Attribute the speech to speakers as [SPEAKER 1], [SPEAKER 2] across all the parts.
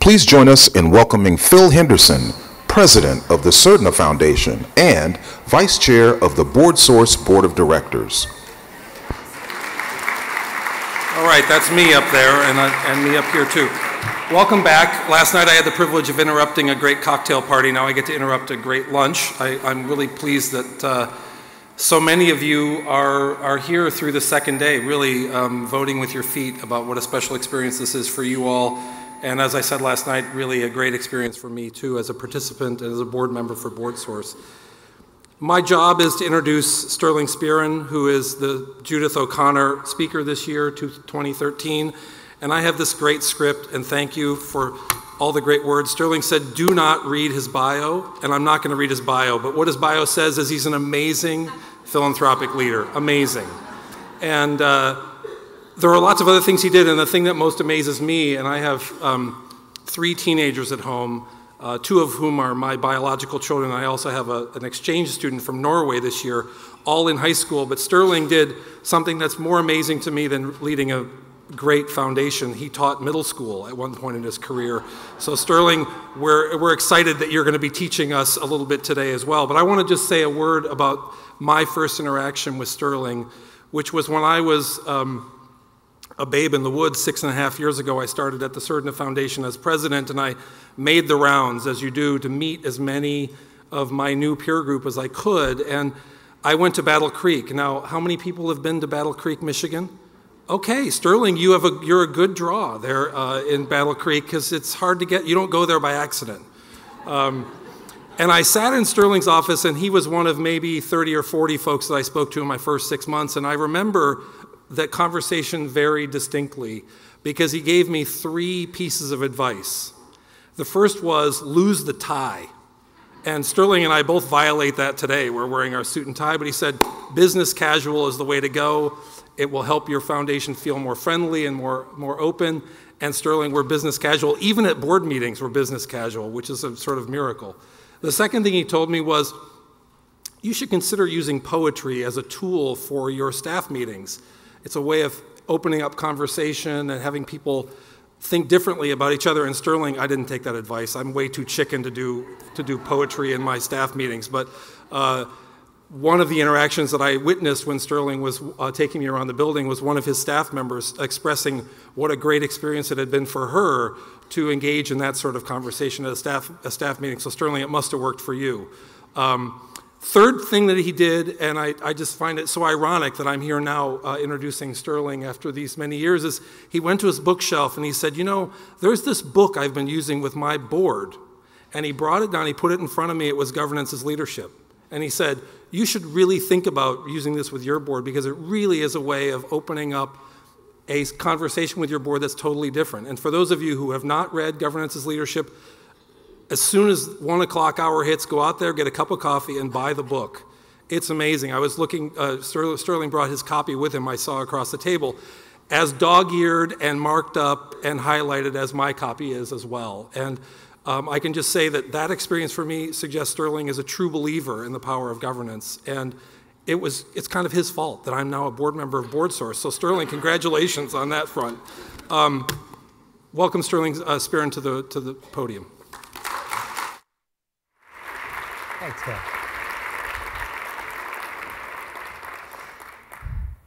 [SPEAKER 1] Please join us in welcoming Phil Henderson, President of the Cerna Foundation and Vice Chair of the BoardSource Board of Directors.
[SPEAKER 2] All right, that's me up there and me up here too. Welcome back. Last night I had the privilege of interrupting a great cocktail party. Now I get to interrupt a great lunch. I'm really pleased that so many of you are here through the second day, really voting with your feet about what a special experience this is for you all. And as I said last night, really a great experience for me too as a participant and as a board member for BoardSource. My job is to introduce Sterling Speirn, who is the Judith O'Connor Speaker this year, 2013. And I have this great script, and thank you for all the great words. Sterling said, do not read his bio, and I'm not going to read his bio, but what his bio says is he's an amazing philanthropic leader, amazing. And there are lots of other things he did, and the thing that most amazes me, and I have 3 teenagers at home, 2 of whom are my biological children. I also have an exchange student from Norway this year, all in high school. But Sterling did something that's more amazing to me than leading a great foundation. He taught middle school at one point in his career. So Sterling, we're excited that you're going to be teaching us a little bit today as well. But I want to just say a word about my first interaction with Sterling, which was when I was a babe in the woods 6.5 years ago. I started at the Cerna Foundation as president, and I made the rounds, as you do, to meet as many of my new peer group as I could. And I went to Battle Creek. Now, how many people have been to Battle Creek, Michigan? Okay, Sterling, you're a good draw there in Battle Creek, because it's hard to get, you don't go there by accident. And I sat in Sterling's office, and he was one of maybe 30 or 40 folks that I spoke to in my first 6 months. And I remember that conversation very distinctly, because he gave me 3 pieces of advice. The first was lose the tie. And Sterling and I both violate that today. We're wearing our suit and tie, but he said business casual is the way to go. It will help your foundation feel more friendly and more open. And Sterling, we're business casual. Even at board meetings, we're business casual, which is a sort of miracle. The second thing he told me was, you should consider using poetry as a tool for your staff meetings. It's a way of opening up conversation and having people think differently about each other. And Sterling, I didn't take that advice. I'm way too chicken to do poetry in my staff meetings. But one of the interactions that I witnessed when Sterling was taking me around the building was one of his staff members expressing what a great experience it had been for her to engage in that sort of conversation at a staff meeting. So Sterling, it must have worked for you. Third thing that he did, and I just find it so ironic that I'm here now introducing Sterling after these many years, is he went to his bookshelf and he said, you know, there's this book I've been using with my board. And he brought it down, he put it in front of me, it was Governance is Leadership. And he said, you should really think about using this with your board, because it really is a way of opening up a conversation with your board that's totally different. And for those of you who have not read Governance is Leadership, as soon as 1 o'clock hour hits, go out there, get a cup of coffee, and buy the book. It's amazing. I was looking, Sterling brought his copy with him, I saw across the table, as dog-eared and marked up and highlighted as my copy is as well. And I can just say that that experience for me suggests Sterling is a true believer in the power of governance. And it's kind of his fault that I'm now a board member of BoardSource. So Sterling, congratulations on that front. Welcome Sterling Speirn to the podium.
[SPEAKER 3] Thanks, Phil.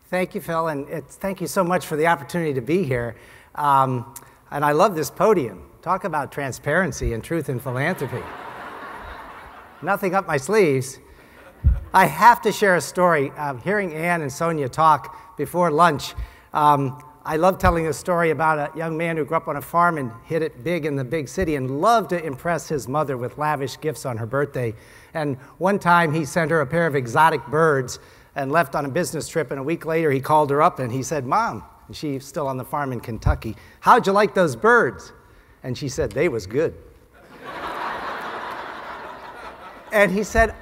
[SPEAKER 3] Thank you, Phil, and thank you so much for the opportunity to be here. And I love this podium. Talk about transparency and truth in philanthropy. Nothing up my sleeves. I have to share a story. Hearing Ann and Sonia talk before lunch, I love telling a story about a young man who grew up on a farm and hit it big in the big city and loved to impress his mother with lavish gifts on her birthday. And one time he sent her a pair of exotic birds and left on a business trip, and a week later he called her up and he said, Mom, and she's still on the farm in Kentucky, how'd you like those birds? And she said, they was good. And he said,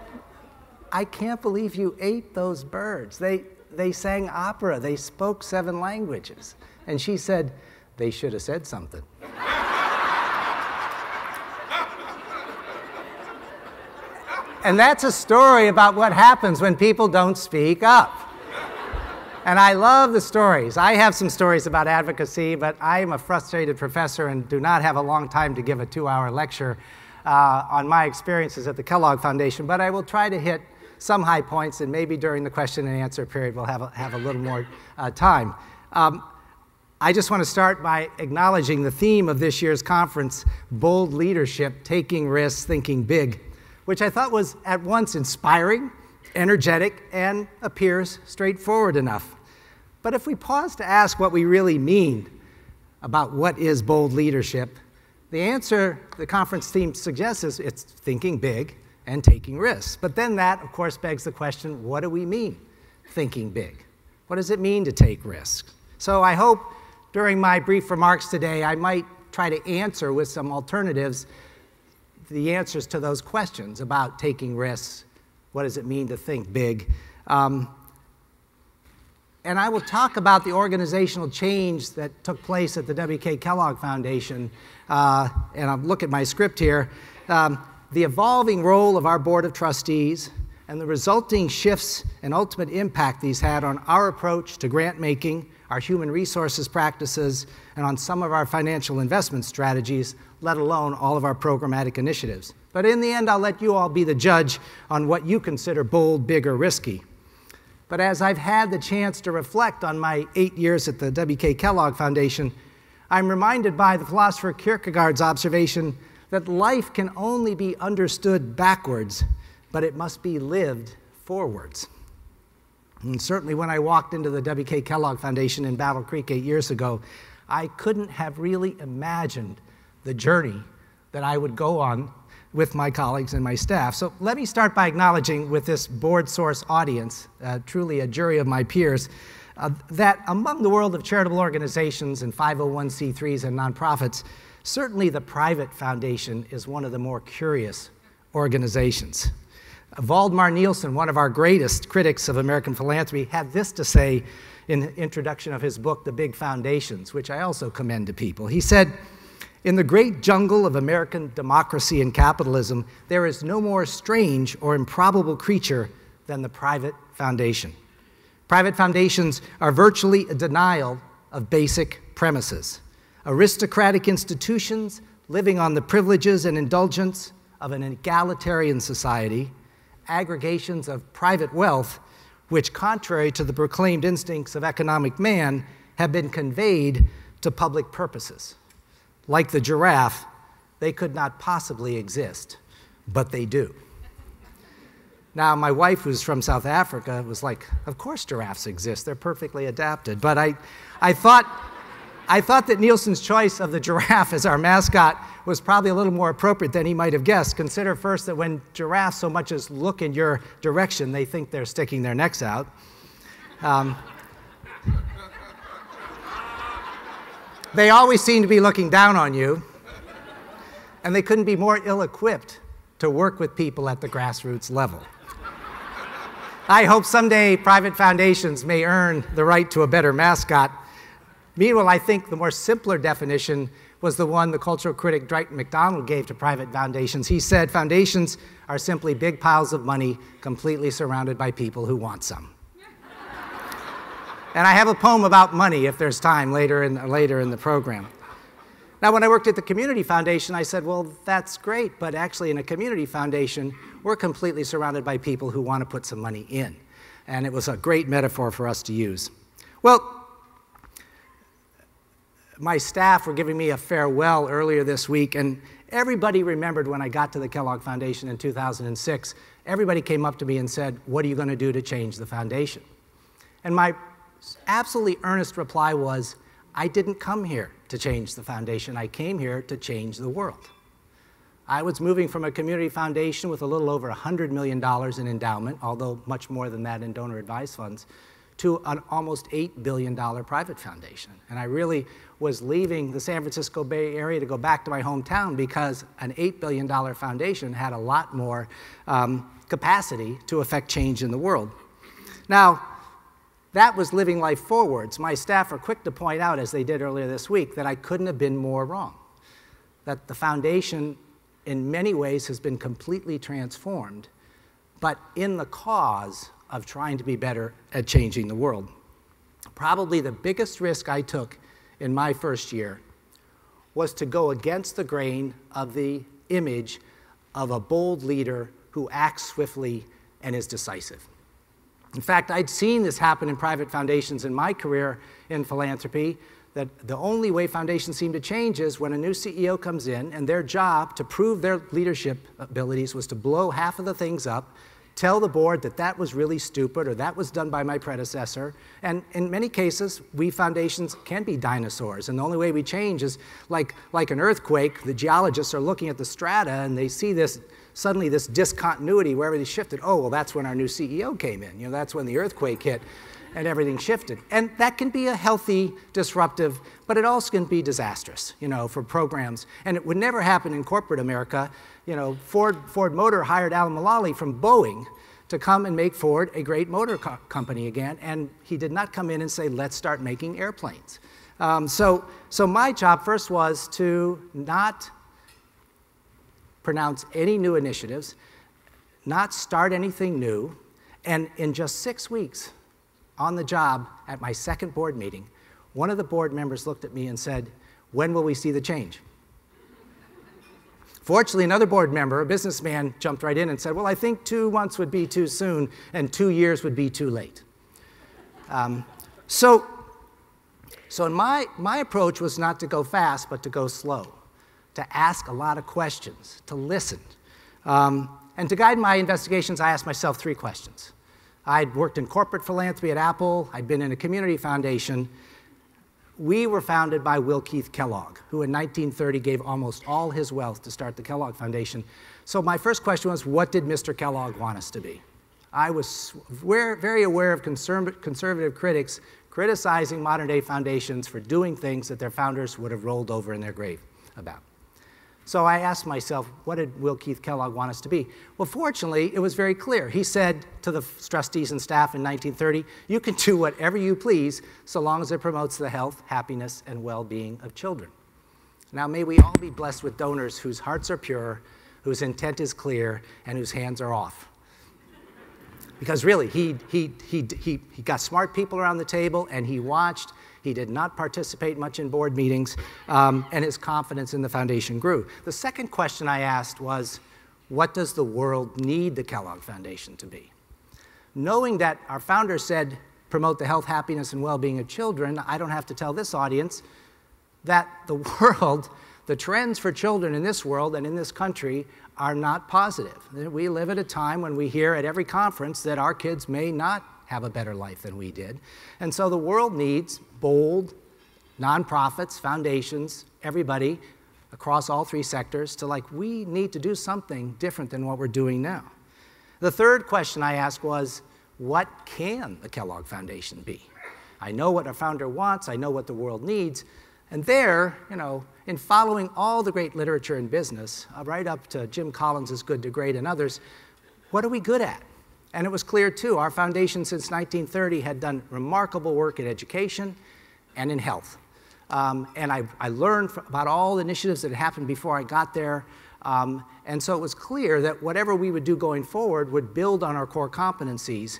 [SPEAKER 3] I can't believe you ate those birds. They sang opera. They spoke 7 languages. And she said, they should have said something. And that's a story about what happens when people don't speak up. And I love the stories. I have some stories about advocacy, but I am a frustrated professor and do not have a long time to give a 2-hour lecture on my experiences at the Kellogg Foundation, but I will try to hit some high points, and maybe during the question and answer period we'll have a little more time. I just want to start by acknowledging the theme of this year's conference, Bold Leadership, Taking Risks, Thinking Big, which I thought was at once inspiring, energetic, and appears straightforward enough. But if we pause to ask what we really mean about what is bold leadership, the answer the conference theme suggests is it's thinking big and taking risks. But then that, of course, begs the question, what do we mean thinking big? What does it mean to take risks? So I hope during my brief remarks today, I might try to answer with some alternatives the answers to those questions about taking risks. What does it mean to think big? And I will talk about the organizational change that took place at the W.K. Kellogg Foundation. And I'll look at my script here. The evolving role of our Board of Trustees and the resulting shifts and ultimate impact these had on our approach to grant making, our human resources practices, and on some of our financial investment strategies, let alone all of our programmatic initiatives. But in the end, I'll let you all be the judge on what you consider bold, big, or risky. But as I've had the chance to reflect on my 8 years at the W.K. Kellogg Foundation, I'm reminded by the philosopher Kierkegaard's observation that life can only be understood backwards, but it must be lived forwards. And certainly when I walked into the W.K. Kellogg Foundation in Battle Creek 8 years ago, I couldn't have really imagined the journey that I would go on with my colleagues and my staff. So let me start by acknowledging with this BoardSource audience, truly a jury of my peers, that among the world of charitable organizations and 501c3s and nonprofits, certainly the private foundation is one of the more curious organizations. Valdemar Nielsen, one of our greatest critics of American philanthropy, had this to say in the introduction of his book, The Big Foundations, which I also commend to people. He said, "In the great jungle of American democracy and capitalism, there is no more strange or improbable creature than the private foundation. Private foundations are virtually a denial of basic premises. Aristocratic institutions living on the privileges and indulgence of an egalitarian society, aggregations of private wealth, which, contrary to the proclaimed instincts of economic man, have been conveyed to public purposes. Like the giraffe, they could not possibly exist, but they do." Now, my wife, who's from South Africa, was like, of course giraffes exist. They're perfectly adapted. But I thought that Nielsen's choice of the giraffe as our mascot was probably a little more appropriate than he might have guessed. Consider first that when giraffes so much as look in your direction, they think they're sticking their necks out. They always seem to be looking down on you, and they couldn't be more ill-equipped to work with people at the grassroots level. I hope someday private foundations may earn the right to a better mascot. Meanwhile, I think the more simpler definition was the one the cultural critic Dwight McDonald gave to private foundations. He said, "Foundations are simply big piles of money completely surrounded by people who want some." And I have a poem about money, if there's time, later in the program. Now, when I worked at the Community Foundation, I said, well, that's great, but actually in a community foundation, we're completely surrounded by people who want to put some money in. And it was a great metaphor for us to use. Well, my staff were giving me a farewell earlier this week, and everybody remembered when I got to the Kellogg Foundation in 2006, everybody came up to me and said, what are you going to do to change the foundation? And my absolutely earnest reply was, I didn't come here to change the foundation. I came here to change the world. I was moving from a community foundation with a little over $100 million in endowment, although much more than that in donor advised funds, to an almost $8 billion private foundation. And I really was leaving the San Francisco Bay Area to go back to my hometown because an $8 billion foundation had a lot more capacity to affect change in the world. Now, that was living life forwards. My staff are quick to point out, as they did earlier this week, that I couldn't have been more wrong. That the foundation, in many ways, has been completely transformed, but in the cause of trying to be better at changing the world. Probably the biggest risk I took in my first year was to go against the grain of the image of a bold leader who acts swiftly and is decisive. In fact, I'd seen this happen in private foundations in my career in philanthropy, that the only way foundations seem to change is when a new CEO comes in and their job to prove their leadership abilities was to blow half of the things up, tell the board that that was really stupid or that was done by my predecessor. And in many cases, we foundations can be dinosaurs. And the only way we change is like an earthquake. The geologists are looking at the strata and they see this, suddenly this discontinuity where everything shifted. Oh, well, that's when our new CEO came in. You know, that's when the earthquake hit and everything shifted. And that can be a healthy, disruptive, but it also can be disastrous, you know, for programs. And it would never happen in corporate America. You know, Ford Motor hired Alan Mulally from Boeing to come and make Ford a great motor company again, and he did not come in and say, let's start making airplanes. So my job first was to not pronounce any new initiatives, not start anything new, and in just 6 weeks on the job at my second board meeting, one of the board members looked at me and said, when will we see the change? Fortunately, another board member, a businessman, jumped right in and said, well, I think 2 months would be too soon and 2 years would be too late. So my approach was not to go fast, but to go slow, to ask a lot of questions, to listen. And to guide my investigations, I asked myself 3 questions. I'd worked in corporate philanthropy at Apple. I'd been in a community foundation. We were founded by Will Keith Kellogg, who in 1930 gave almost all his wealth to start the Kellogg Foundation. So my first question was, what did Mr. Kellogg want us to be? I was very aware of conservative critics criticizing modern-day foundations for doing things that their founders would have rolled over in their grave about. So I asked myself, what did Will Keith Kellogg want us to be? Well, fortunately, it was very clear. He said to the trustees and staff in 1930, you can do whatever you please so long as it promotes the health, happiness, and well-being of children. Now, may we all be blessed with donors whose hearts are pure, whose intent is clear, and whose hands are off. Because really, he got smart people around the table, and he watched. He did not participate much in board meetings, and his confidence in the foundation grew. The second question I asked was, what does the world need the Kellogg Foundation to be? Knowing that our founder said, promote the health, happiness, and well-being of children, I don't have to tell this audience that the world, the trends for children in this world and in this country are not positive. We live at a time when we hear at every conference that our kids may not have a better life than we did. And so the world needs bold nonprofits, foundations, everybody across all 3 sectors to we need to do something different than what we're doing now. The third question I asked was, what can the Kellogg Foundation be? I know what our founder wants, I know what the world needs, and there, you know, in following all the great literature in business, right up to Jim Collins' Good to Great and others, what are we good at? And it was clear, too, our foundation since 1930 had done remarkable work in education and in health. And I learned about all the initiatives that had happened before I got there. And so it was clear that whatever we would do going forward would build on our core competencies,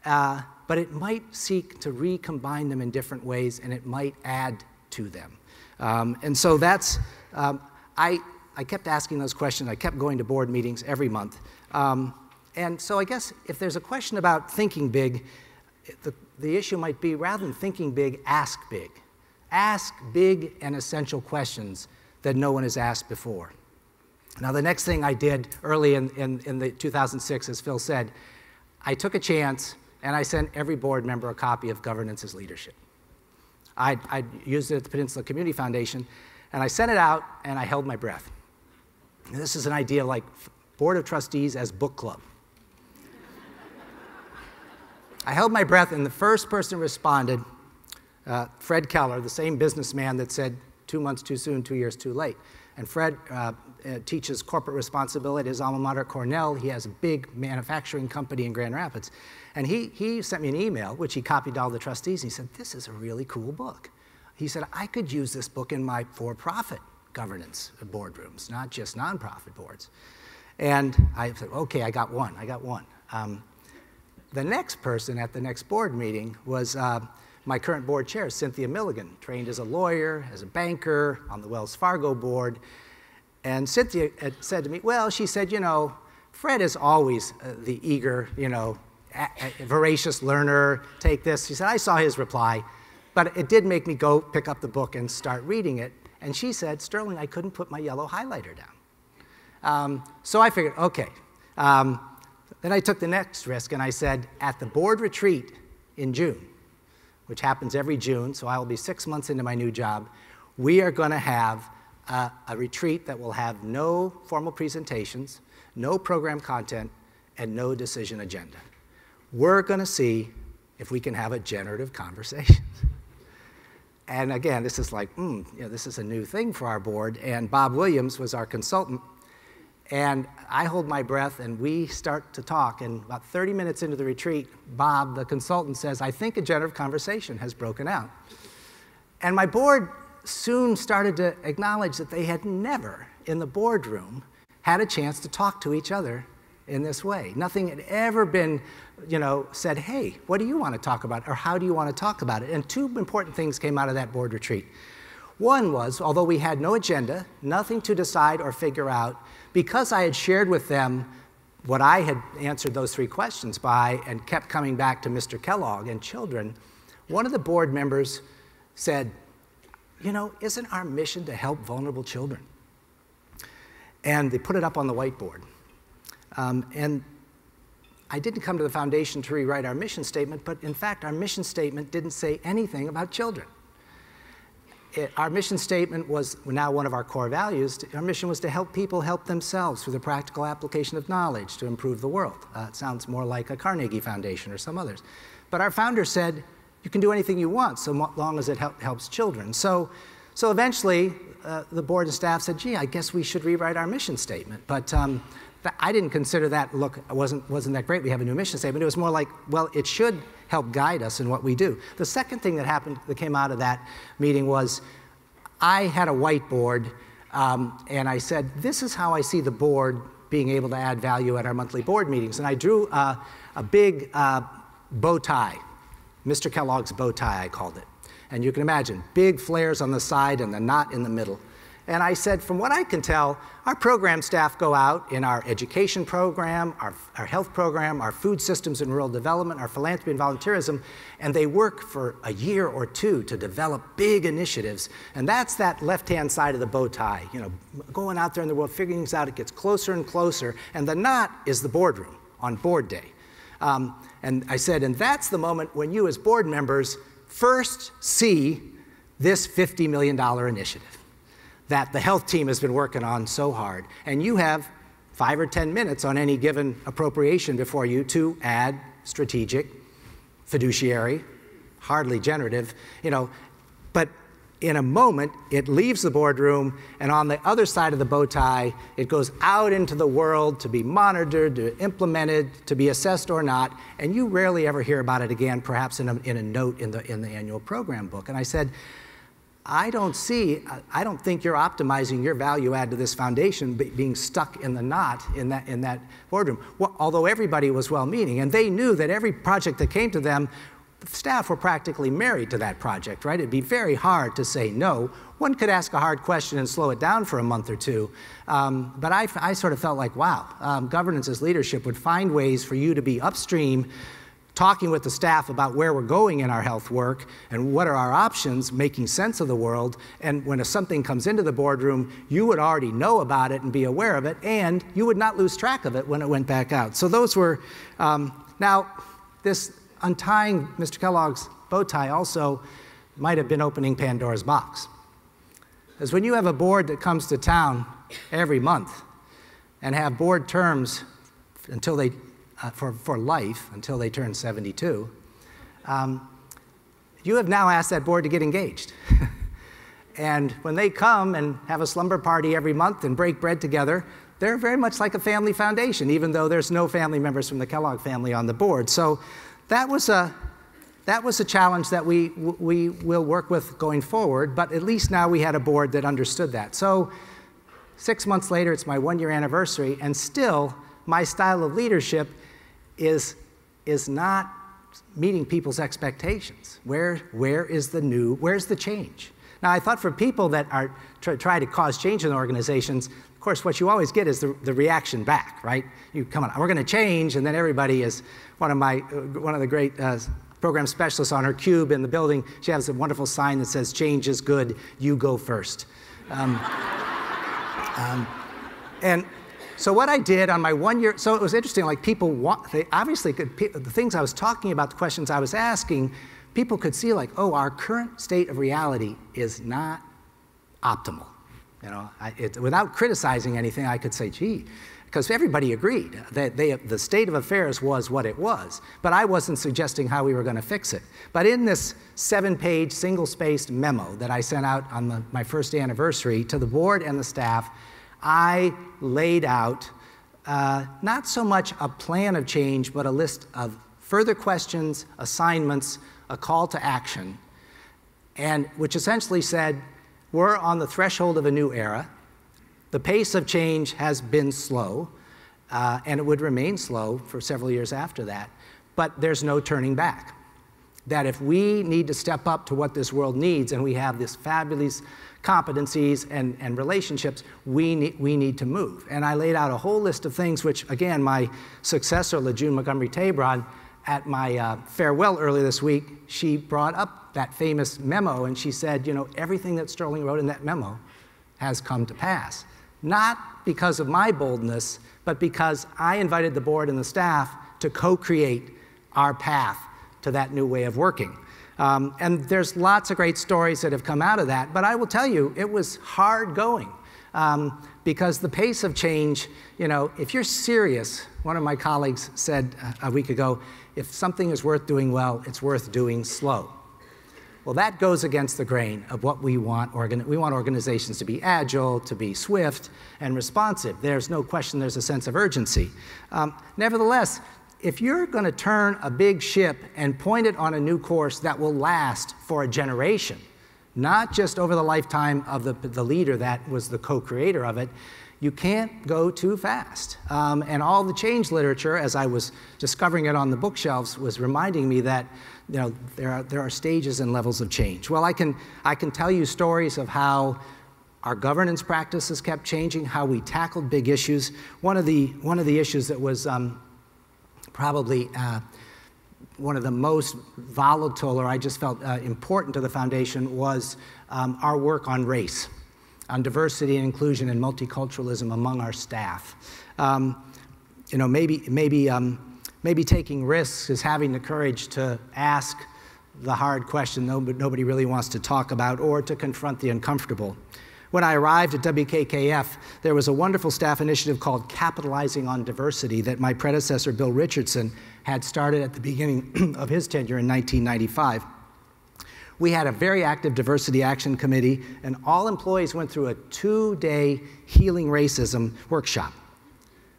[SPEAKER 3] but it might seek to recombine them in different ways, and it might add to them. And so that's, I kept asking those questions. I kept going to board meetings every month. And so I guess if there's a question about thinking big, the issue might be, rather than thinking big, ask big. Ask big and essential questions that no one has asked before. Now, the next thing I did early in the 2006, as Phil said, I took a chance and I sent every board member a copy of Governance as Leadership. I used it at the Peninsula Community Foundation, and I sent it out and I held my breath. And this is an idea like Board of Trustees as book club. I held my breath, and the first person who responded, Fred Keller, the same businessman that said 2 months too soon, 2 years too late. And Fred teaches corporate responsibility at his alma mater, Cornell. He has a big manufacturing company in Grand Rapids. And he sent me an email, which he copied to all the trustees, and he said, this is a really cool book. He said, I could use this book in my for-profit governance boardrooms, not just nonprofit boards. And I said, okay, I got one. The next person at the next board meeting was My current board chair is Cynthia Milligan, trained as a lawyer, as a banker, on the Wells Fargo board. And Cynthia had said to me, well, she said, you know, Fred is always the eager, you know, voracious learner, take this. She said, I saw his reply, but it did make me go pick up the book and start reading it. And she said, Sterling, I couldn't put my yellow highlighter down. So I figured, okay. Then I took the next risk and I said, at the board retreat in June, which happens every June, so I will be 6 months into my new job, we are going to have a retreat that will have no formal presentations, no program content, and no decision agenda. We're going to see if we can have a generative conversation. And again, this is like, you know, this is a new thing for our board, and Bob Williams was our consultant. And I hold my breath, and we start to talk, and about 30 minutes into the retreat, Bob, the consultant, says, I think a generative conversation has broken out. And my board soon started to acknowledge that they had never, in the boardroom, had a chance to talk to each other in this way. Nothing had ever been, you know, said, hey, what do you want to talk about, or how do you want to talk about it? And two important things came out of that board retreat. One was, although we had no agenda, nothing to decide or figure out, because I had shared with them what I had answered those three questions by and kept coming back to Mr. Kellogg and children, one of the board members said, you know, isn't our mission to help vulnerable children? And they put it up on the whiteboard. And I didn't come to the foundation to rewrite our mission statement, but in fact, our mission statement didn't say anything about children. Our mission statement was now one of our core values. Our mission was to help people help themselves through the practical application of knowledge to improve the world. It sounds more like a Carnegie Foundation or some others. But our founder said, you can do anything you want so long as it helps children. So eventually, the board and staff said, gee, I guess we should rewrite our mission statement. But I didn't consider that, look, it wasn't that great, we have a new mission statement. It was more like, well, it should help guide us in what we do. The second thing that happened, that came out of that meeting was, I had a whiteboard, and I said, this is how I see the board being able to add value at our monthly board meetings. And I drew a big bow tie, Mr. Kellogg's bow tie, I called it. And you can imagine, big flares on the side and the knot in the middle. And I said, from what I can tell, our program staff go out in our education program, our health program, our food systems and rural development, our philanthropy and volunteerism, and they work for a year or two to develop big initiatives. And that's that left-hand side of the bow tie, you know, going out there in the world, figuring things out, it gets closer and closer, and the knot is the boardroom on board day. And I said, and that's the moment when you as board members first see this $50 million initiative that the health team has been working on so hard. And you have 5 or 10 minutes on any given appropriation before you to add strategic, fiduciary, hardly generative, you know, but in a moment, it leaves the boardroom, and on the other side of the bow tie, it goes out into the world to be monitored, to be implemented, to be assessed or not, and you rarely ever hear about it again, perhaps in a note in the annual program book. And I said, I don't think you're optimizing your value add to this foundation being stuck in the knot in that boardroom. Well, although everybody was well-meaning, and they knew that every project that came to them, the staff were practically married to that project, right? It'd be very hard to say no. One could ask a hard question and slow it down for a month or two. But I sort of felt like, wow, governance as leadership would find ways for you to be upstream, talking with the staff about where we're going in our health work and what are our options, making sense of the world, and when something comes into the boardroom, you would already know about it and be aware of it, and you would not lose track of it when it went back out. So those were, now this untying Mr. Kellogg's bow tie also might have been opening Pandora's box. Because when you have a board that comes to town every month and have board terms until they for life until they turn 72, you have now asked that board to get engaged. And when they come and have a slumber party every month and break bread together, they're very much like a family foundation, even though there's no family members from the Kellogg family on the board. So that was a challenge that we will work with going forward, but at least now we had a board that understood that. So 6 months later, it's my 1-year anniversary, and still my style of leadership is not meeting people's expectations. Where's the change? Now, I thought for people that are try to cause change in organizations, of course, what you always get is the reaction back, right? You come on, we're going to change, and then everybody is one of the great program specialists on her cube in the building. She has a wonderful sign that says, "Change is good. You go first." And so what I did on my 1 year, so it was interesting. Like they obviously could. The things I was talking about, the questions I was asking, people could see like, oh, our current state of reality is not optimal. You know, without criticizing anything, I could say, gee, because everybody agreed that the state of affairs was what it was. But I wasn't suggesting how we were going to fix it. But in this 7-page, single-spaced memo that I sent out on my first anniversary to the board and the staff, I laid out not so much a plan of change, but a list of further questions, assignments, a call to action, and which essentially said, we're on the threshold of a new era. The pace of change has been slow, and it would remain slow for several years after that, but there's no turning back. That if we need to step up to what this world needs, and we have this fabulous competencies and relationships, we need to move. And I laid out a whole list of things which, again, my successor, LaJune Montgomery Tabron, at my farewell earlier this week, she brought up that famous memo, and she said, you know, everything that Sterling wrote in that memo has come to pass. Not because of my boldness, but because I invited the board and the staff to co-create our path to that new way of working. And there's lots of great stories that have come out of that, but I will tell you, it was hard going. Because the pace of change, you know, if you're serious, one of my colleagues said a week ago, if something is worth doing well, it's worth doing slow. Well, that goes against the grain of what we want. We want organizations to be agile, to be swift and responsive. There's no question there's a sense of urgency. Nevertheless, if you're going to turn a big ship and point it on a new course that will last for a generation, not just over the lifetime of the leader that was the co-creator of it, you can't go too fast. And all the change literature, as I was discovering it on the bookshelves, was reminding me that, you know, there are stages and levels of change. Well, I can tell you stories of how our governance practices kept changing, how we tackled big issues. One of the issues that was probably one of the most volatile, or I just felt important to the foundation, was our work on race, on diversity and inclusion and multiculturalism among our staff. You know, maybe taking risks is having the courage to ask the hard question nobody really wants to talk about, or to confront the uncomfortable. When I arrived at WKKF, there was a wonderful staff initiative called Capitalizing on Diversity that my predecessor, Bill Richardson, had started at the beginning of his tenure in 1995. We had a very active diversity action committee, and all employees went through a 2-day healing racism workshop.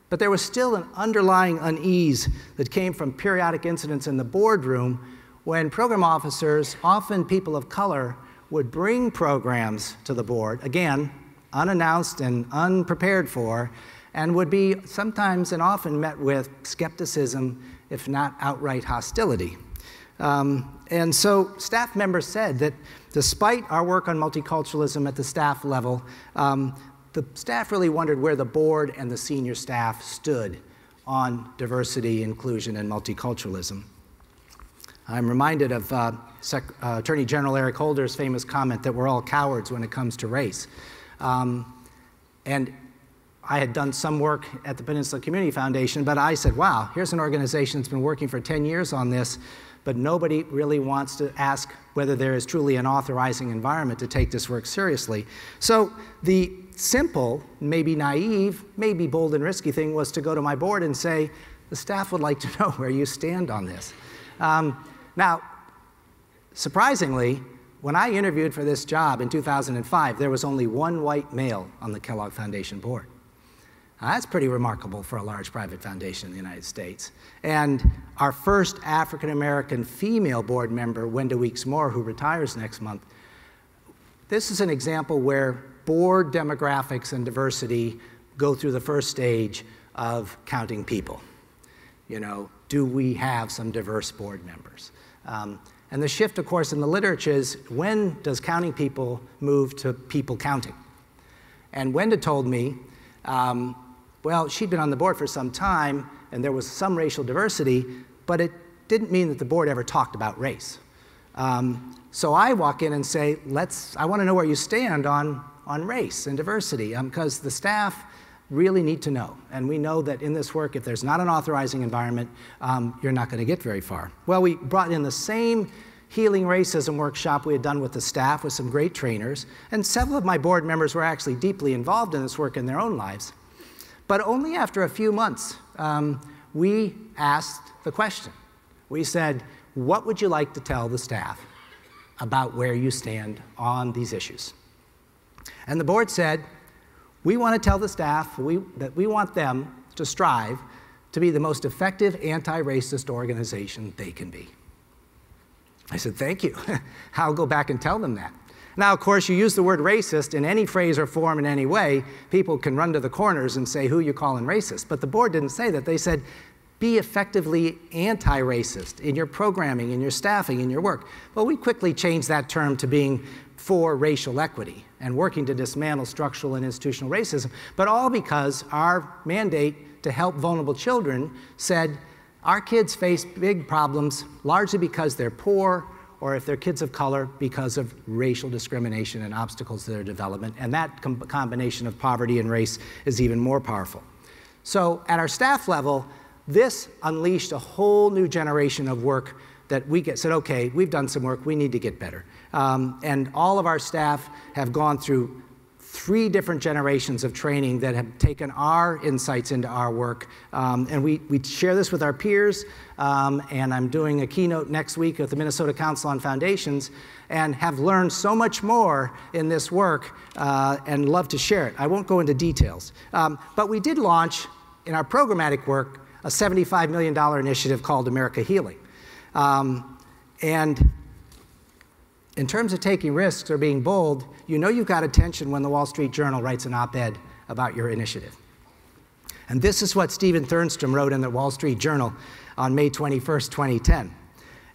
[SPEAKER 3] But there was still an underlying unease that came from periodic incidents in the boardroom when program officers, often people of color, would bring programs to the board, again, unannounced and unprepared for, and would be sometimes and often met with skepticism, if not outright hostility. And so staff members said that despite our work on multiculturalism at the staff level, the staff really wondered where the board and the senior staff stood on diversity, inclusion, and multiculturalism. I'm reminded of Attorney General Eric Holder's famous comment that we're all cowards when it comes to race. And I had done some work at the Peninsula Community Foundation, but I said, wow, here's an organization that's been working for 10 years on this, but nobody really wants to ask whether there is truly an authorizing environment to take this work seriously. So the simple, maybe naive, maybe bold and risky thing was to go to my board and say, the staff would like to know where you stand on this. Now, surprisingly, when I interviewed for this job in 2005, there was only one white male on the Kellogg Foundation board. Now, that's pretty remarkable for a large private foundation in the United States. And our first African-American female board member, Wenda Weeks-Moore, who retires next month, this is an example where board demographics and diversity go through the first stage of counting people. You know, do we have some diverse board members? And the shift, of course, in the literature is, when does counting people move to people counting? And Wenda told me, well, she'd been on the board for some time, and there was some racial diversity, but it didn't mean that the board ever talked about race. So I walk in and say, I want to know where you stand on race and diversity, because the staff really need to know. And we know that in this work, if there's not an authorizing environment, you're not going to get very far. Well, we brought in the same healing racism workshop we had done with the staff with some great trainers, and several of my board members were actually deeply involved in this work in their own lives. But only after a few months, we asked the question. We said, what would you like to tell the staff about where you stand on these issues? And the board said, we want to tell the staff that we want them to strive to be the most effective anti-racist organization they can be. I said, thank you. I'll go back and tell them that. Now, of course, you use the word racist in any phrase or form in any way, people can run to the corners and say, who you calling racist? But the board didn't say that. They said, be effectively anti-racist in your programming, in your staffing, in your work. Well, we quickly changed that term to being for racial equity and working to dismantle structural and institutional racism, but all because our mandate to help vulnerable children said our kids face big problems largely because they're poor, or if they're kids of color, because of racial discrimination and obstacles to their development, and that combination of poverty and race is even more powerful. So at our staff level, this unleashed a whole new generation of work that we said, okay, we've done some work, we need to get better. And all of our staff have gone through 3 different generations of training that have taken our insights into our work. And we share this with our peers, and I'm doing a keynote next week at the Minnesota Council on Foundations, and have learned so much more in this work, and love to share it. I won't go into details. But we did launch, in our programmatic work, a $75 million initiative called America Healing. And in terms of taking risks or being bold, you know you've got attention when the Wall Street Journal writes an op-ed about your initiative. And this is what Stephen Thernstrom wrote in the Wall Street Journal on May 21st, 2010.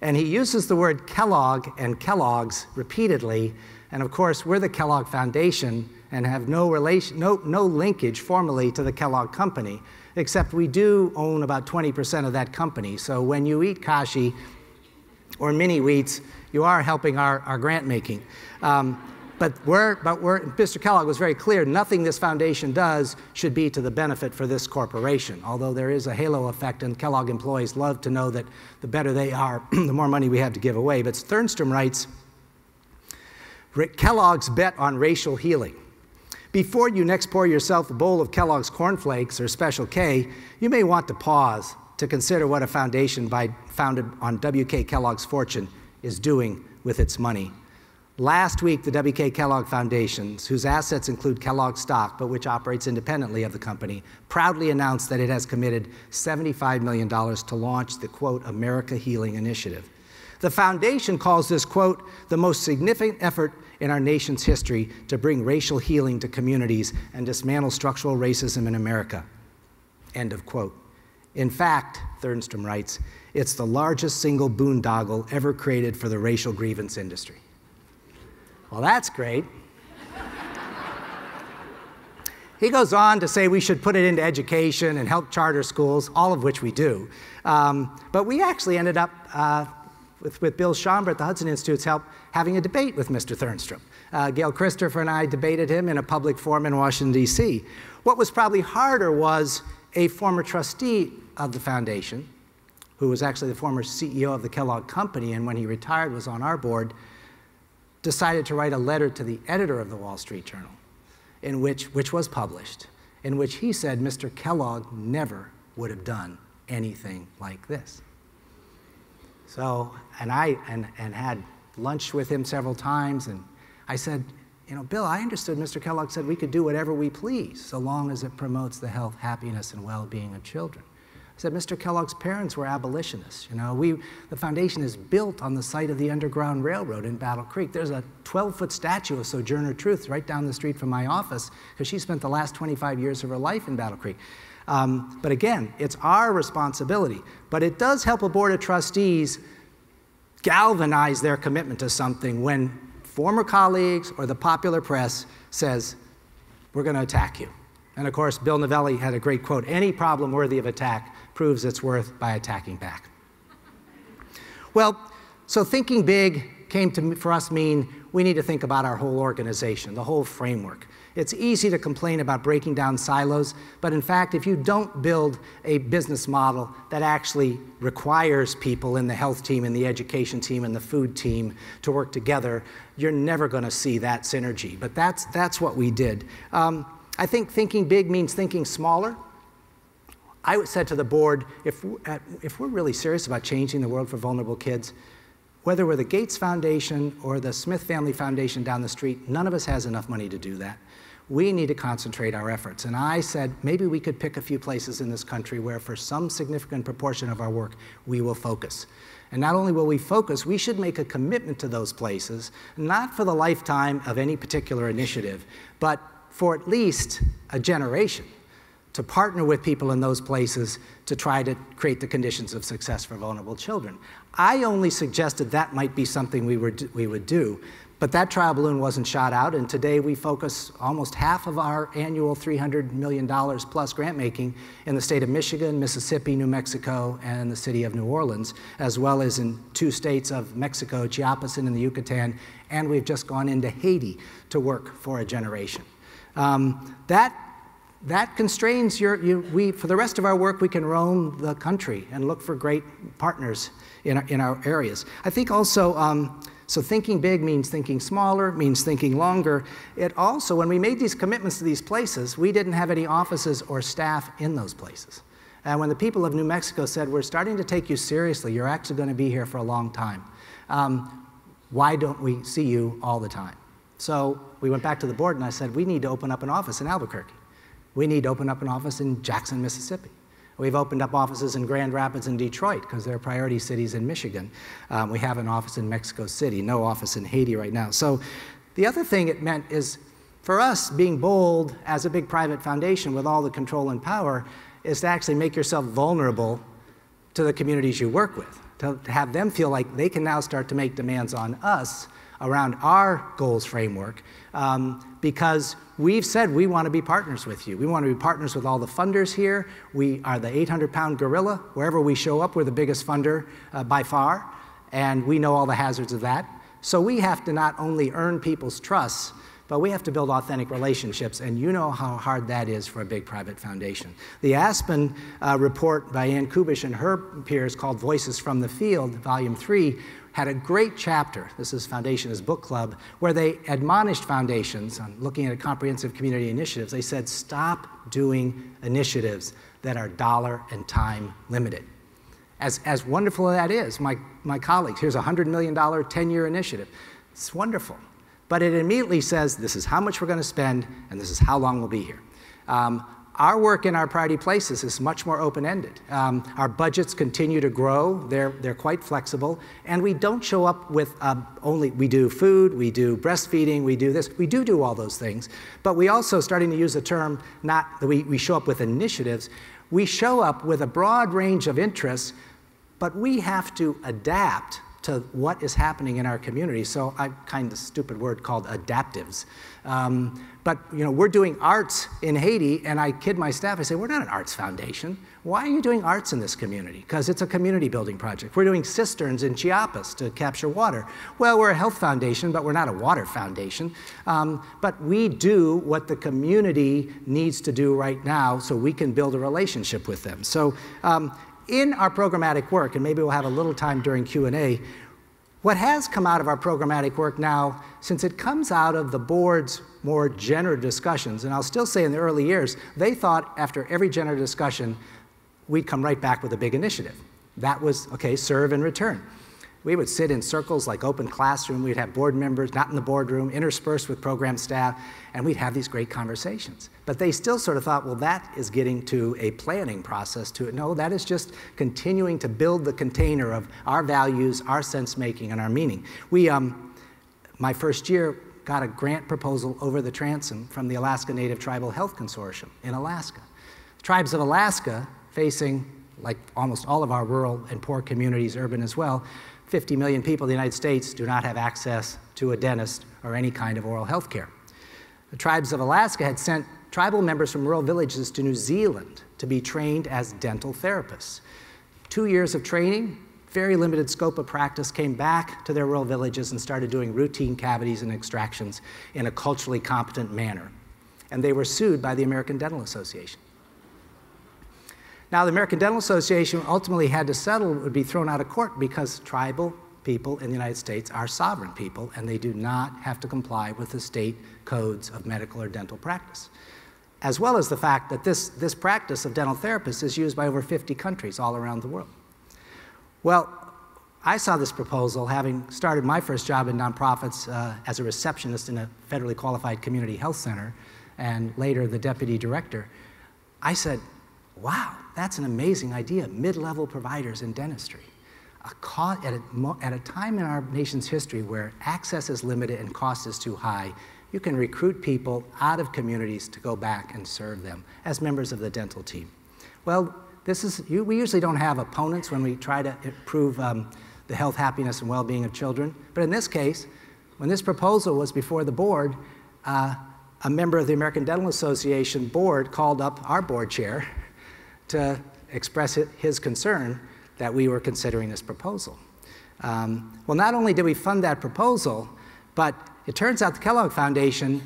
[SPEAKER 3] And he uses the word Kellogg and Kellogg's repeatedly. And of course, we're the Kellogg Foundation and have no linkage formally to the Kellogg company, except we do own about 20% of that company. So when you eat kashi or mini wheats, you are helping our grant making. But Mr. Kellogg was very clear, nothing this foundation does should be to the benefit for this corporation, although there is a halo effect, and Kellogg employees love to know that the better they are, the more money we have to give away. But Thernstrom writes, Kellogg's bet on racial healing. Before you next pour yourself a bowl of Kellogg's cornflakes or Special K, you may want to pause to consider what a foundation founded on W.K. Kellogg's fortune is doing with its money. Last week, the W.K. Kellogg Foundation, whose assets include Kellogg stock, but which operates independently of the company, proudly announced that it has committed $75 million to launch the, quote, America Healing Initiative. The foundation calls this, quote, the most significant effort in our nation's history to bring racial healing to communities and dismantle structural racism in America, end of quote. In fact, Thernstrom writes, it's the largest single boondoggle ever created for the racial grievance industry. Well, that's great. He goes on to say we should put it into education and help charter schools, all of which we do. But we actually ended up, with Bill Schomburg at the Hudson Institute's help, having a debate with Mr. Thernstrom. Gail Christopher and I debated him in a public forum in Washington, D.C. What was probably harder was a former trustee of the foundation, who was actually the former CEO of the Kellogg Company, and when he retired was on our board, decided to write a letter to the editor of the Wall Street Journal, which was published, in which he said Mr. Kellogg never would have done anything like this. So, and had lunch with him several times, and I said, you know, Bill, I understood Mr. Kellogg said we could do whatever we please, so long as it promotes the health, happiness, and well-being of children. I said, Mr. Kellogg's parents were abolitionists. You know, the foundation is built on the site of the Underground Railroad in Battle Creek. There's a 12-foot statue of Sojourner Truth right down the street from my office, because she spent the last 25 years of her life in Battle Creek. But again, it's our responsibility. But it does help a board of trustees galvanize their commitment to something when former colleagues or the popular press says, we're going to attack you. And of course, Bill Novelli had a great quote, any problem worthy of attack proves its worth by attacking back. Well, so thinking big came to, for us, mean we need to think about our whole organization, the whole framework. It's easy to complain about breaking down silos, but in fact, if you don't build a business model that actually requires people in the health team, in the education team, and the food team to work together, you're never going to see that synergy. But that's what we did. I think thinking big means thinking smaller. I said to the board, if we're really serious about changing the world for vulnerable kids, whether we're the Gates Foundation or the Smith Family Foundation down the street, none of us has enough money to do that. We need to concentrate our efforts. And I said, maybe we could pick a few places in this country where for some significant proportion of our work, we will focus. And not only will we focus, we should make a commitment to those places, not for the lifetime of any particular initiative, but for at least a generation, to partner with people in those places to try to create the conditions of success for vulnerable children. I only suggested that might be something we would do, but that trial balloon wasn't shot out, and today we focus almost half of our annual $300 million plus grant making in the state of Michigan, Mississippi, New Mexico, and the city of New Orleans, as well as in 2 states of Mexico, Chiapas and in the Yucatan, and we've just gone into Haiti to work for a generation. That constrains for the rest of our work, we can roam the country and look for great partners in our areas. I think also, so thinking big means thinking smaller, means thinking longer. It also, when we made these commitments to these places, we didn't have any offices or staff in those places. And when the people of New Mexico said, we're starting to take you seriously, you're actually going to be here for a long time. Why don't we see you all the time? So we went back to the board and I said, we need to open up an office in Albuquerque. We need to open up an office in Jackson, Mississippi. We've opened up offices in Grand Rapids and Detroit because they're priority cities in Michigan. We have an office in Mexico City, no office in Haiti right now. So the other thing it meant is, for us, being bold as a big private foundation with all the control and power is to actually make yourself vulnerable to the communities you work with, to have them feel like they can now start to make demands on us around our goals framework, because we've said we want to be partners with you. We want to be partners with all the funders here. We are the 800-pound gorilla. Wherever we show up, we're the biggest funder by far, and we know all the hazards of that. So we have to not only earn people's trust, but we have to build authentic relationships, and you know how hard that is for a big private foundation. The Aspen report by Ann Kubish and her peers called Voices from the Field, Volume 3, had a great chapter, this is Foundation's book club, where they admonished foundations on looking at comprehensive community initiatives. They said, stop doing initiatives that are dollar and time limited. As wonderful as that is, my colleagues, here's a $100 million 10-year initiative. It's wonderful. But it immediately says, this is how much we're going to spend, and this is how long we'll be here. Our work in our priority places is much more open-ended. Our budgets continue to grow. They're quite flexible. And we don't show up with we do food, we do breastfeeding, we do this. We do all those things. But we also, starting to use the term, not that we show up with initiatives, we show up with a broad range of interests, but we have to adapt to what is happening in our community. So I kind of stupid word called adaptives. But we're doing arts in Haiti, and I kid my staff, I say, we're not an arts foundation. Why are you doing arts in this community? Because it's a community building project. We're doing cisterns in Chiapas to capture water. Well, we're a health foundation, but we're not a water foundation. But we do what the community needs to do right now so we can build a relationship with them. So in our programmatic work, and maybe we'll have a little time during Q&A, what has come out of our programmatic work now, since it comes out of the board's more generative discussions, and I'll still say in the early years, they thought after every generative discussion, we'd come right back with a big initiative. That was, okay, serve and return. We would sit in circles like open classroom. We'd have board members, not in the boardroom, interspersed with program staff, and we'd have these great conversations. But they still sort of thought, well, that is getting to a planning process to it. No, that is just continuing to build the container of our values, our sense-making, and our meaning. We, my first year, got a grant proposal over the transom from the Alaska Native Tribal Health Consortium in Alaska. The Tribes of Alaska, facing, like almost all of our rural and poor communities, urban as well, 50 million people in the United States do not have access to a dentist or any kind of oral health care. The Tribes of Alaska had sent tribal members from rural villages to New Zealand to be trained as dental therapists. 2 years of training, very limited scope of practice, came back to their rural villages and started doing routine cavities and extractions in a culturally competent manner. And they were sued by the American Dental Association. Now, the American Dental Association ultimately had to settle, would be thrown out of court because tribal people in the United States are sovereign people and they do not have to comply with the state codes of medical or dental practice. As well as the fact that this practice of dental therapists is used by over 50 countries all around the world. Well, I saw this proposal, having started my first job in nonprofits as a receptionist in a federally qualified community health center, and later the deputy director. I said, wow, that's an amazing idea, mid-level providers in dentistry. At a time in our nation's history where access is limited and cost is too high, you can recruit people out of communities to go back and serve them as members of the dental team. Well, we usually don't have opponents when we try to improve the health, happiness, and well-being of children. But in this case, when this proposal was before the board, a member of the American Dental Association board called up our board chair to express his concern that we were considering this proposal. Well, not only did we fund that proposal, but it turns out the Kellogg Foundation,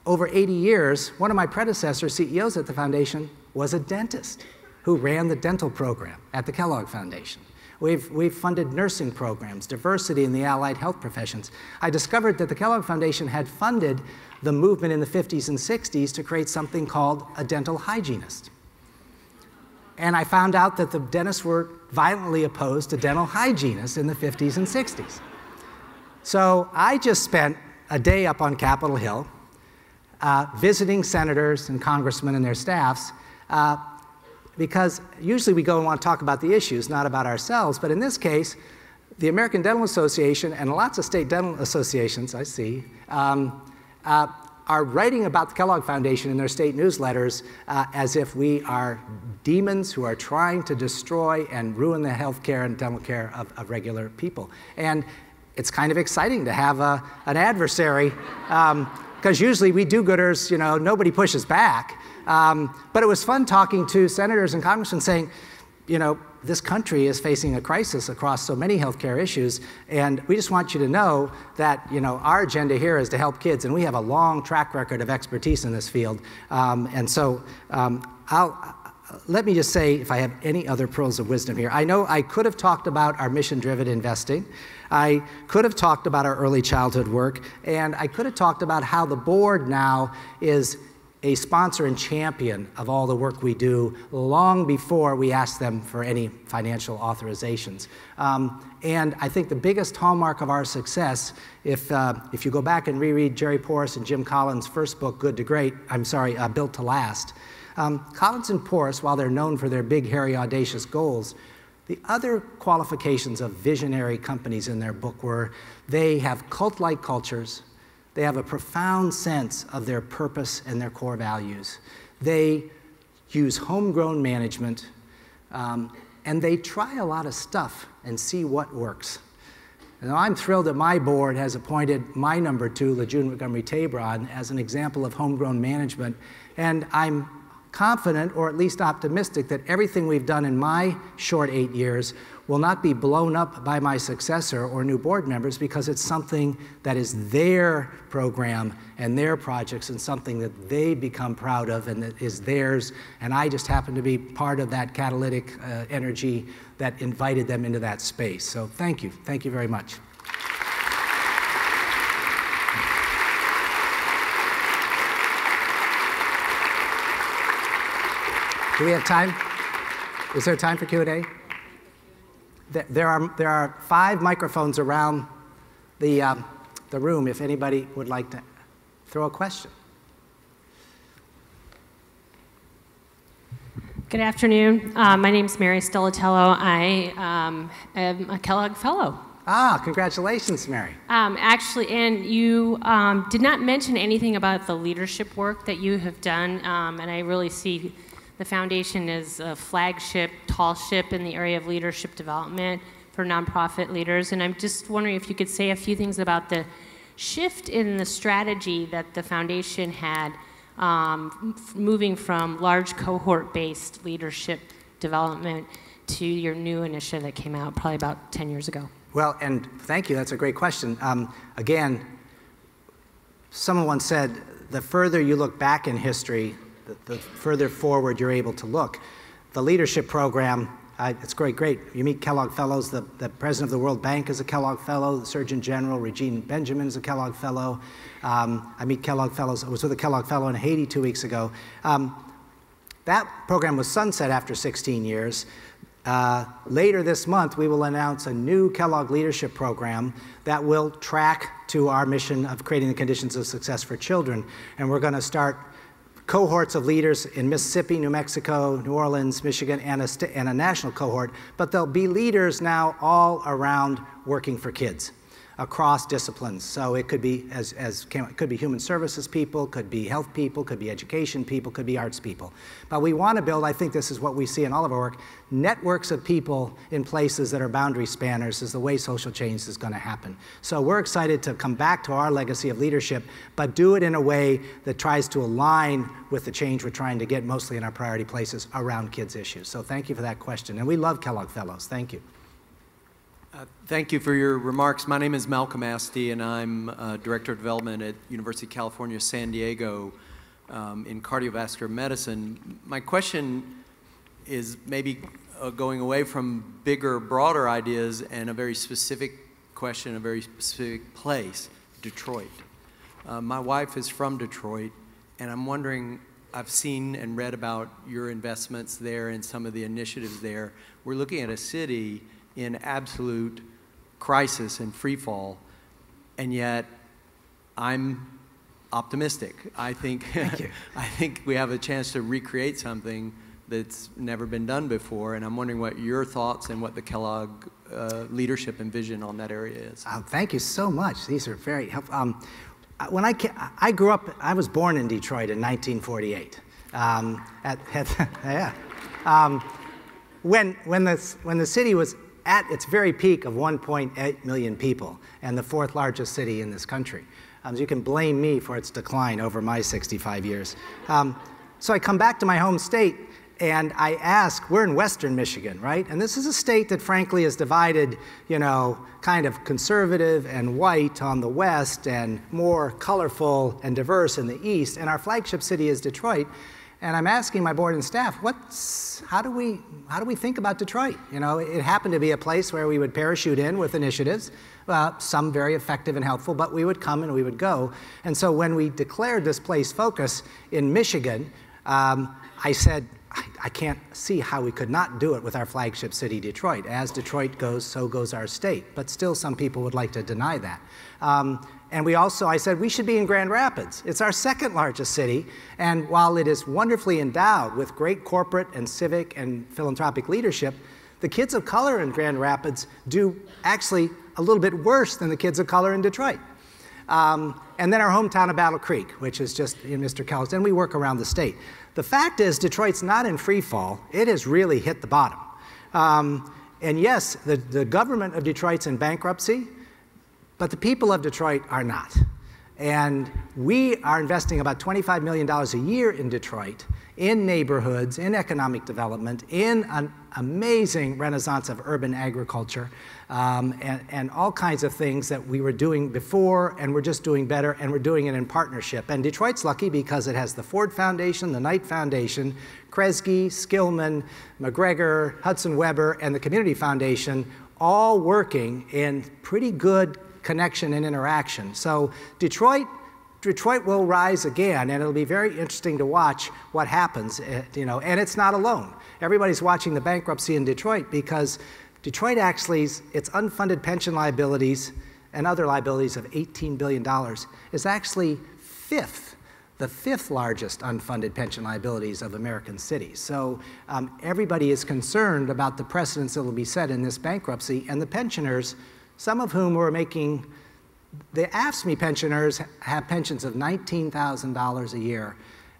[SPEAKER 3] over 80 years, one of my predecessor CEOs at the foundation was a dentist who ran the dental program at the Kellogg Foundation. We've funded nursing programs, diversity in the allied health professions. I discovered that the Kellogg Foundation had funded the movement in the 50s and 60s to create something called a dental hygienist. And I found out that the dentists were violently opposed to dental hygienists in the 50s and 60s. So I just spent a day up on Capitol Hill visiting senators and congressmen and their staffs because usually we go and want to talk about the issues, not about ourselves. But in this case, the American Dental Association and lots of state dental associations, I see, are writing about the Kellogg Foundation in their state newsletters as if we are demons who are trying to destroy and ruin the health care and dental care of regular people. And it's kind of exciting to have an adversary, because usually we do-gooders, nobody pushes back. But it was fun talking to senators and congressmen saying, this country is facing a crisis across so many healthcare issues, and we just want you to know that our agenda here is to help kids, and we have a long track record of expertise in this field. Let me just say, if I have any other pearls of wisdom here, I know I could have talked about our mission-driven investing, I could have talked about our early childhood work, and I could have talked about how the board now is a sponsor and champion of all the work we do long before we ask them for any financial authorizations. And I think the biggest hallmark of our success, if you go back and reread Jerry Porras and Jim Collins' first book, Built to Last, Collins and Porras, while they're known for their big, hairy, audacious goals, the other qualifications of visionary companies in their book were they have cult-like cultures, they have a profound sense of their purpose and their core values. They use homegrown management, and they try a lot of stuff and see what works. Now, I'm thrilled that my board has appointed my number 2, Lejeune Montgomery Tabron, as an example of homegrown management, and I'm confident, or at least optimistic, that everything we've done in my short 8 years will not be blown up by my successor or new board members, because it's something that is their program and their projects and something that they become proud of and that is theirs, and I just happen to be part of that catalytic energy that invited them into that space. So thank you very much. Do we have time? Is there time for Q&A? There are 5 microphones around the room if anybody would like to throw a question.
[SPEAKER 4] Good afternoon. My name is Mary Stilatello. I am a Kellogg Fellow.
[SPEAKER 3] Ah, congratulations, Mary.
[SPEAKER 4] Actually, and you did not mention anything about the leadership work that you have done, and I really see The foundation is a flagship, tall ship in the area of leadership development for nonprofit leaders. And I'm just wondering if you could say a few things about the shift in the strategy that the foundation had, moving from large cohort-based leadership development to your new initiative that came out probably about 10 years ago.
[SPEAKER 3] Well, and thank you, that's a great question. Again, someone once said, the further you look back in history, the further forward you're able to look. The leadership program, it's great. You meet Kellogg Fellows. The president of the World Bank is a Kellogg Fellow. The Surgeon General, Regine Benjamin, is a Kellogg Fellow. I meet Kellogg Fellows. I was with a Kellogg Fellow in Haiti 2 weeks ago. That program was sunset after 16 years. Later this month, we will announce a new Kellogg leadership program that will track to our mission of creating the conditions of success for children. And we're going to start cohorts of leaders in Mississippi, New Mexico, New Orleans, Michigan, and a national cohort. But there'll be leaders now all around working for kids across disciplines. So it could be, could be human services people, could be health people, could be education people, could be arts people. But we want to build, I think this is what we see in all of our work, networks of people in places that are boundary spanners is the way social change is going to happen. So we're excited to come back to our legacy of leadership, but do it in a way that tries to align with the change we're trying to get mostly in our priority places around kids' issues. So thank you for that question. And we love Kellogg Fellows. Thank you.
[SPEAKER 5] Thank you for your remarks. My name is Malcolm Asti, and I'm Director of Development at University of California, San Diego in cardiovascular medicine. My question is maybe going away from bigger, broader ideas and a very specific question, a very specific place, Detroit. My wife is from Detroit, and I'm wondering, I've seen and read about your investments there and some of the initiatives there. We're looking at a city in absolute crisis and free fall, and yet I'm optimistic. I think I think we have a chance to recreate something that's never been done before, and I'm wondering what your thoughts and what the Kellogg leadership and vision on that area is.
[SPEAKER 3] Thank you so much. These are very helpful. When I grew up, I was born in Detroit in 1948. When the city was at its very peak of 1.8 million people, and the fourth largest city in this country. So you can blame me for its decline over my 65 years. So I come back to my home state, and I ask, we're in western Michigan, right? And this is a state that frankly is divided, you know, kind of conservative and white on the west, and more colorful and diverse in the east, and our flagship city is Detroit. And I'm asking my board and staff, how do we think about Detroit? You know, it happened to be a place where we would parachute in with initiatives, some very effective and helpful, but we would come and we would go. And so when we declared this place focus in Michigan, I said, I can't see how we could not do it with our flagship city, Detroit. As Detroit goes, so goes our state. But still, some people would like to deny that. And I said, we should be in Grand Rapids. It's our second largest city. And while it is wonderfully endowed with great corporate and civic and philanthropic leadership, the kids of color in Grand Rapids do actually a little bit worse than the kids of color in Detroit. And then our hometown of Battle Creek, which is just in Mr. Kellogg, and we work around the state. The fact is, Detroit's not in free fall. It has really hit the bottom. And yes, the government of Detroit's in bankruptcy, but the people of Detroit are not. And we are investing about $25 million a year in Detroit, in neighborhoods, in economic development, in an amazing renaissance of urban agriculture, and all kinds of things that we were doing before, and we're just doing better, and we're doing it in partnership. And Detroit's lucky because it has the Ford Foundation, the Knight Foundation, Kresge, Skillman, McGregor, Hudson Weber, and the Community Foundation, all working in pretty good connection and interaction. So Detroit will rise again, and it'll be very interesting to watch what happens, you know, and it's not alone. Everybody's watching the bankruptcy in Detroit because Detroit actually, its unfunded pension liabilities and other liabilities of $18 billion is actually the fifth largest unfunded pension liabilities of American cities. So everybody is concerned about the precedents that will be set in this bankruptcy, and the pensioners, some of whom were making, the AFSCME pensioners have pensions of $19,000 a year,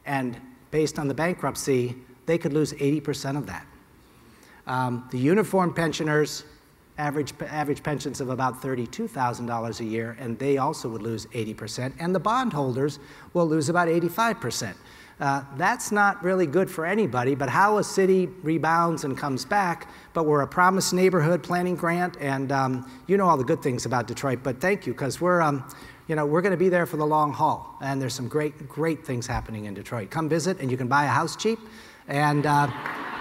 [SPEAKER 3] and based on the bankruptcy, they could lose 80% of that. The uniform pensioners, average pensions of about $32,000 a year, and they also would lose 80%, and the bondholders will lose about 85%. That's not really good for anybody, but how a city rebounds and comes back, but we're a promised neighborhood planning grant, and you know all the good things about Detroit, but thank you, because we're going to be there for the long haul, and there's some great things happening in Detroit. Come visit, and you can buy a house cheap, and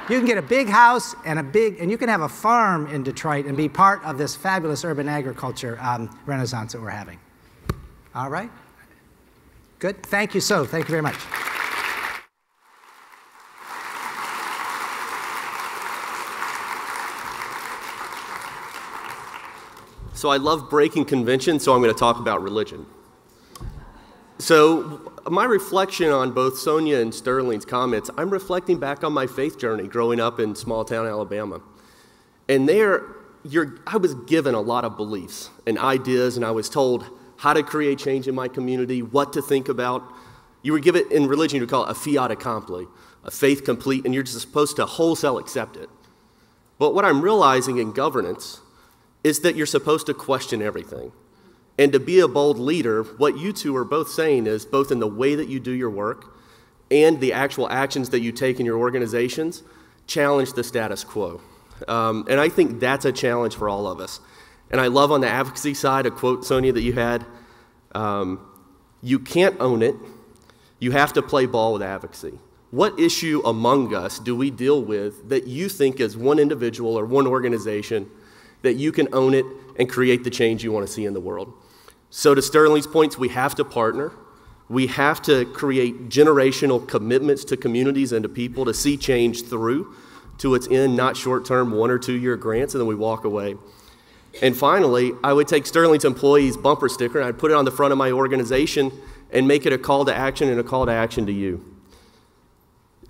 [SPEAKER 3] you can get a big house and you can have a farm in Detroit and be part of this fabulous urban agriculture renaissance that we're having. All right? Good. Thank you Thank you very much.
[SPEAKER 6] So I love breaking convention, so I'm going to talk about religion. So my reflection on both Sonia and Sterling's comments, I'm reflecting back on my faith journey growing up in small town Alabama. And there, I was given a lot of beliefs and ideas, and I was told how to create change in my community, what to think about. You were given, in religion, you would call it a fiat accompli, a faith complete, and you're just supposed to wholesale accept it. But what I'm realizing in governance is that you're supposed to question everything. And to be a bold leader, what you two are both saying is, both in the way that you do your work and the actual actions that you take in your organizations, challenge the status quo. And I think that's a challenge for all of us. And I love on the advocacy side a quote, Sonia, that you had, you can't own it, you have to play ball with advocacy. What issue among us do we deal with that you think as one individual or one organization that you can own it and create the change you want to see in the world? So to Sterling's points, we have to partner. We have to create generational commitments to communities and to people to see change through to its end, not short-term 1 or 2 year grants, and then we walk away. And finally, I would take Sterling's employees' bumper sticker and I'd put it on the front of my organization and make it a call to action and a call to action to you.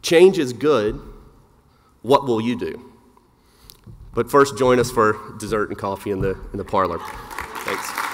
[SPEAKER 6] Change is good. What will you do? But first, join us for dessert and coffee in the parlor. Thanks.